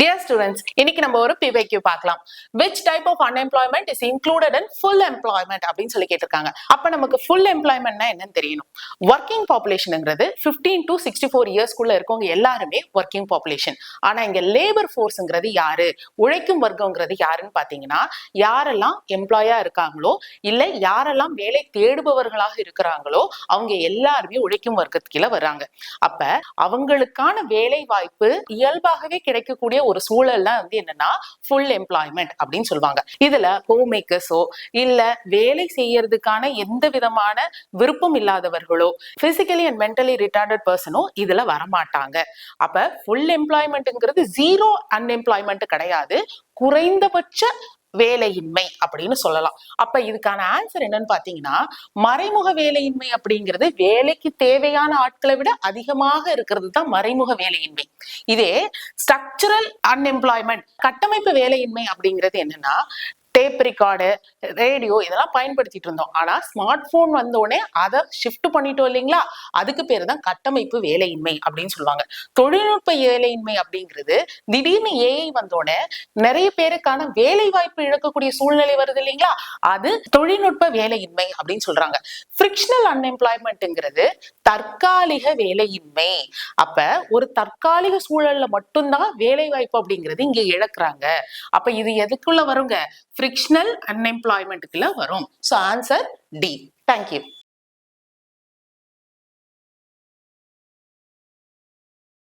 Dear students, இன்னைக்கு நம்ம ஒரு PYQ பார்க்கலாம். Which type of unemployment is included in full employment அப்படின்னு சொல்லி கேட்டிருக்காங்க. அப்ப நமக்கு full employmentனா என்னன்னு தெரியணும். Working populationங்கிறது 15 to 64 இயர்ஸ்க்குள்ள இருக்கவங்க எல்லாருமே working population. ஆனா இங்க labor forceங்கிறது யாரு, உழைக்கும் வர்க்கம்ங்கிறது யாருன்னு பாத்தீங்கன்னா, யாரெல்லாம் எம்ப்ளாயா இருக்காங்களோ இல்ல யாரெல்லாம் வேலை தேடுபவர்களாக இருக்கிறாங்களோ அவங்க எல்லாருமே உழைக்கும் வர்க்கத்துக்குள்ள வர்றாங்க. அப்ப அவங்களுக்கான வேலை வாய்ப்பு இயல்பாகவே கிடைக்கக்கூடிய ஒரு சூழல் தான் என்னன்னா ஃபுல் எம்ப்ளாய்மெண்ட் அப்படின்னு சொல்லுவாங்க. இதுல ஹோம் மேக்கர்ஸோ இல்ல வேலை செய்யறதுக்கான எந்த விதமான விருப்பம் இல்லாதவர்களோ பிசிக்கலி அண்ட் மென்டலி ரிட்டார்டட் பர்சனோ இதுல வரமாட்டாங்க. அப்ப ஃபுல் எம்ப்ளாய்மெண்ட்ங்கிறது ஜீரோ அன்எம்ப்ளாய்மெண்ட் கிடையாது, குறைந்தபட்ச வேலையின்மை அப்படின்னு சொல்லலாம். அப்ப இதுக்கான ஆன்சர் என்னன்னு பாத்தீங்கன்னா, மறைமுக வேலையின்மை அப்படிங்கிறது வேலைக்கு தேவையான ஆட்களை விட அதிகமாக இருக்கிறது தான் மறைமுக வேலையின்மை. இதே ஸ்ட்ரக்சரல் அன்எம்ப்ளாய்மெண்ட், கட்டமைப்பு வேலையின்மை அப்படிங்கிறது என்னன்னா, டேப் ரெக்கார்டு, ரேடியோ இதெல்லாம் பயன்படுத்திட்டு இருந்தோம். ஆனா ஸ்மார்ட் போன் வந்த உடனே அதை ஷிஃப்ட் பண்ணிட்டோம் இல்லைங்களா, அதுக்கு பேரு தான் கட்டமைப்பு வேலையின்மை அப்படின்னு சொல்லுவாங்க. தொழில்நுட்ப வேலையின்மை அப்படிங்கிறது திடீர்னு ஏஐ வந்தோடனே நிறைய பேருக்கான வேலை வாய்ப்பு இழக்கக்கூடிய சூழ்நிலை வருது இல்லைங்களா, அது தொழில்நுட்ப வேலையின்மை அப்படின்னு சொல்றாங்க. ஃபிரிக்ஷனல் அன்எம்ப்ளாய்மெண்ட்ங்கிறது தற்காலிக வேலையின்மை. அப்ப ஒரு தற்காலிக சூழல்ல மட்டும்தான் வேலை வாய்ப்பு அப்படிங்கிறது இங்க இழக்கிறாங்க. அப்ப இது எதுக்குள்ள வருங்க, ஃபிரிக்ஷனல் அன்எம்ப்ளாய்மெண்ட்டுக்குள்ள வரும். So answer D. தேங்க்யூ.